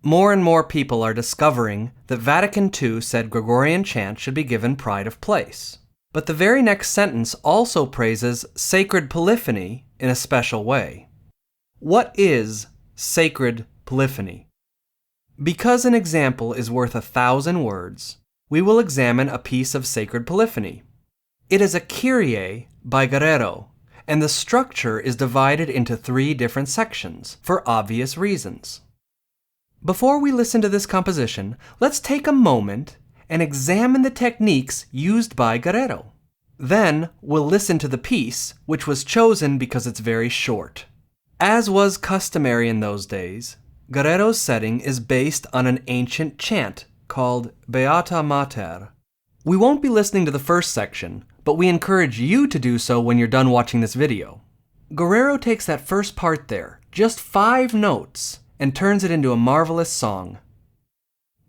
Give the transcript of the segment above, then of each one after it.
More and more people are discovering that Vatican II said Gregorian chant should be given pride of place. But the very next sentence also praises sacred polyphony in a special way. What is sacred polyphony? Because an example is worth 1,000 words, we will examine a piece of sacred polyphony. It is a Kyrie by Guerrero, and the structure is divided into 3 different sections for obvious reasons. Before we listen to this composition, let's take a moment and examine the techniques used by Guerrero. Then we'll listen to the piece, which was chosen because it's very short. As was customary in those days, Guerrero's setting is based on an ancient chant called Beata Mater. We won't be listening to the first section, but we encourage you to do so when you're done watching this video. Guerrero takes that first part there, just 5 notes, and turns it into a marvelous song.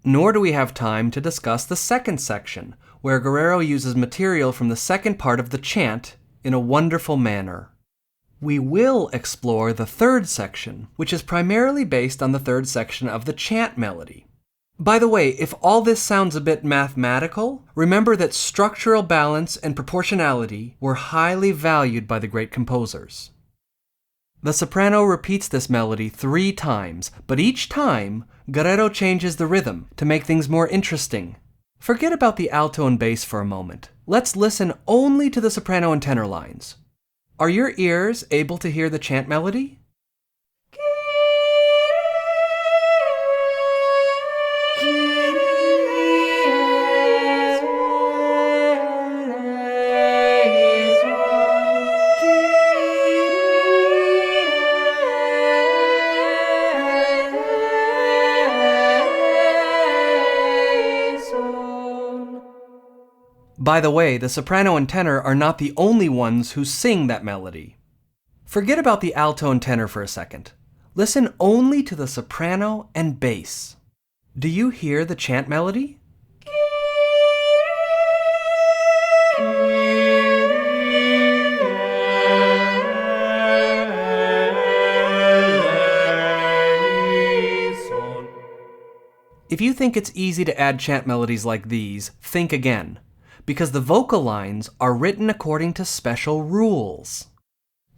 Nor do we have time to discuss the second section, where Guerrero uses material from the second part of the chant in a wonderful manner. We will explore the third section, which is primarily based on the third section of the chant melody. By the way, if all this sounds a bit mathematical, remember that structural balance and proportionality were highly valued by the great composers. The soprano repeats this melody 3 times, but each time, Guerrero changes the rhythm to make things more interesting. Forget about the alto and bass for a moment. Let's listen only to the soprano and tenor lines. Are your ears able to hear the chant melody? By the way, the soprano and tenor are not the only ones who sing that melody. Forget about the alto and tenor for a second. Listen only to the soprano and bass. Do you hear the chant melody? If you think it's easy to add chant melodies like these, think again, because the vocal lines are written according to special rules.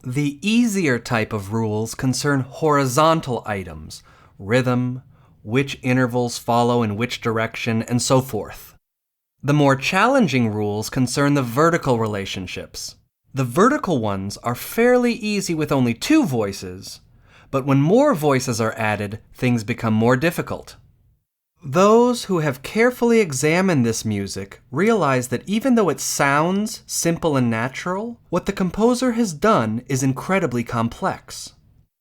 The easier type of rules concern horizontal items, rhythm, which intervals follow in which direction, and so forth. The more challenging rules concern the vertical relationships. The vertical ones are fairly easy with only 2 voices, but when more voices are added, things become more difficult. Those who have carefully examined this music realize that even though it sounds simple and natural, what the composer has done is incredibly complex.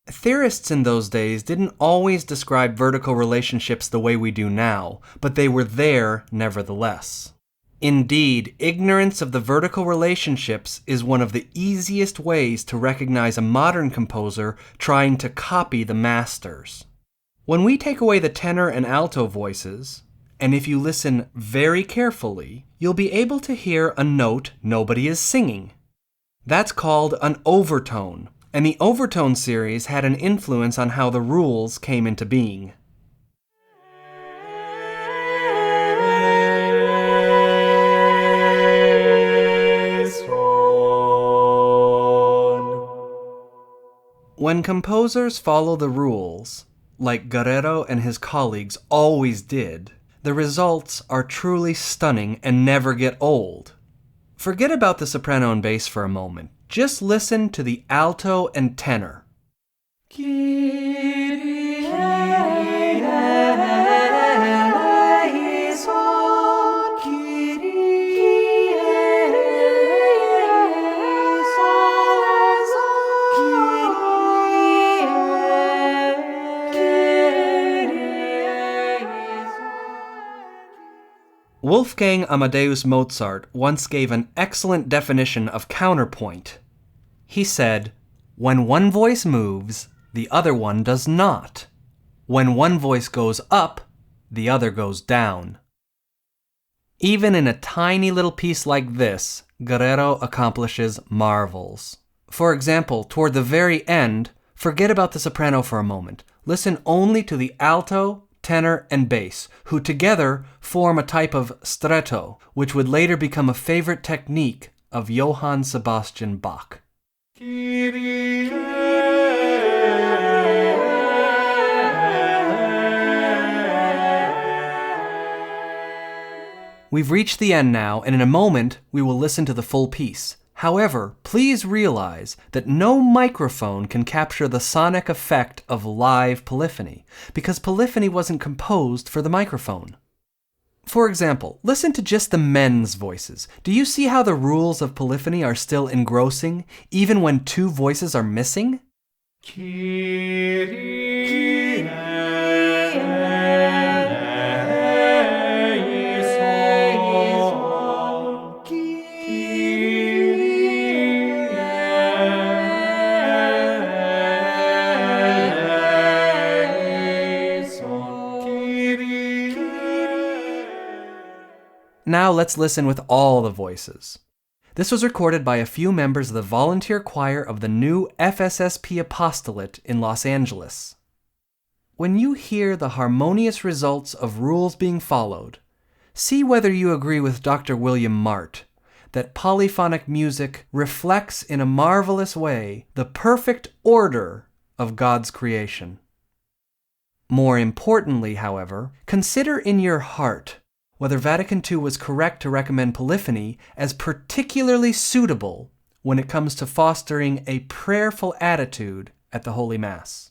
Theorists in those days didn't always describe vertical relationships the way we do now, but they were there nevertheless. Indeed, ignorance of the vertical relationships is one of the easiest ways to recognize a modern composer trying to copy the masters. When we take away the tenor and alto voices, and if you listen very carefully, you'll be able to hear a note nobody is singing. That's called an overtone, and the overtone series had an influence on how the rules came into being. When composers follow the rules, like Guerrero and his colleagues always did, the results are truly stunning and never get old. Forget about the soprano and bass for a moment. Just listen to the alto and tenor. Wolfgang Amadeus Mozart once gave an excellent definition of counterpoint. He said, "When one voice moves, the other one does not. When one voice goes up, the other goes down." Even in a tiny little piece like this, Guerrero accomplishes marvels. For example, toward the very end, forget about the soprano for a moment. Listen only to the alto, tenor, and bass, who together form a type of stretto, which would later become a favorite technique of Johann Sebastian Bach. We've reached the end now, and in a moment we will listen to the full piece. However, please realize that no microphone can capture the sonic effect of live polyphony, because polyphony wasn't composed for the microphone. For example, listen to just the men's voices. Do you see how the rules of polyphony are still engrossing, even when two voices are missing? Now let's listen with all the voices. This was recorded by a few members of the volunteer choir of the new FSSP apostolate in Los Angeles. When you hear the harmonious results of rules being followed, see whether you agree with Dr. William Mart that polyphonic music reflects in a marvelous way the perfect order of God's creation. More importantly, however, consider in your heart whether Vatican II was correct to recommend polyphony as particularly suitable when it comes to fostering a prayerful attitude at the Holy Mass.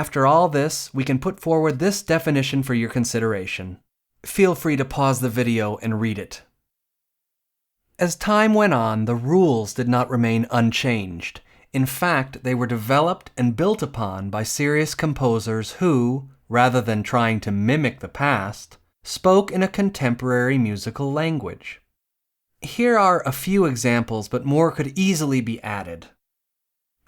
After all this, we can put forward this definition for your consideration. Feel free to pause the video and read it. As time went on, the rules did not remain unchanged. In fact, they were developed and built upon by serious composers who, rather than trying to mimic the past, spoke in a contemporary musical language. Here are a few examples, but more could easily be added.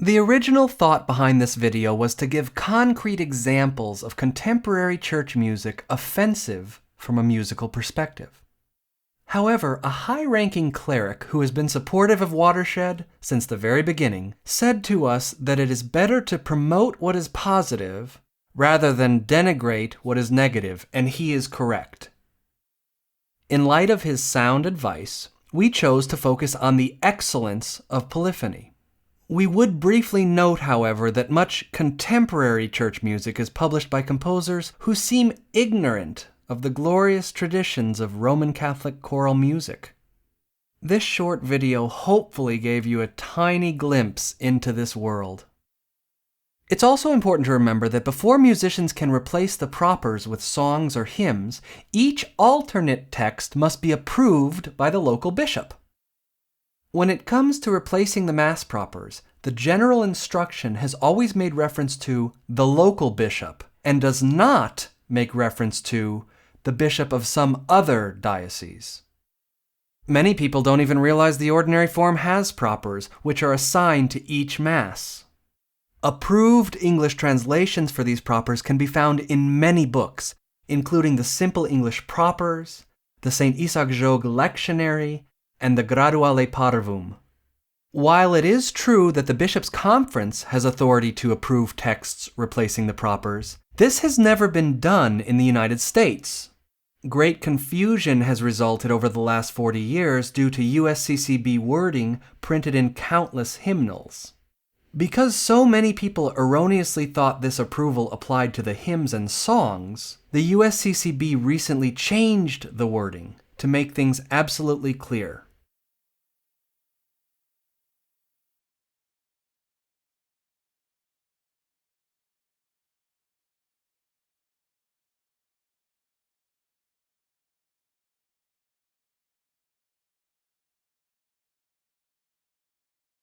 The original thought behind this video was to give concrete examples of contemporary church music offensive from a musical perspective. However, a high-ranking cleric who has been supportive of Watershed since the very beginning said to us that it is better to promote what is positive rather than denigrate what is negative, and he is correct. In light of his sound advice, we chose to focus on the excellence of polyphony. We would briefly note, however, that much contemporary church music is published by composers who seem ignorant of the glorious traditions of Roman Catholic choral music. This short video hopefully gave you a tiny glimpse into this world. It's also important to remember that before musicians can replace the propers with songs or hymns, each alternate text must be approved by the local bishop. When it comes to replacing the Mass propers, the general instruction has always made reference to the local bishop and does not make reference to the bishop of some other diocese. Many people don't even realize the ordinary form has propers, which are assigned to each Mass. Approved English translations for these propers can be found in many books, including the Simple English Propers, the St. Isaac Jogues Lectionary, and the Graduale Parvum. While it is true that the Bishops' Conference has authority to approve texts replacing the propers, this has never been done in the United States. Great confusion has resulted over the last 40 years due to USCCB wording printed in countless hymnals. Because so many people erroneously thought this approval applied to the hymns and songs, the USCCB recently changed the wording to make things absolutely clear.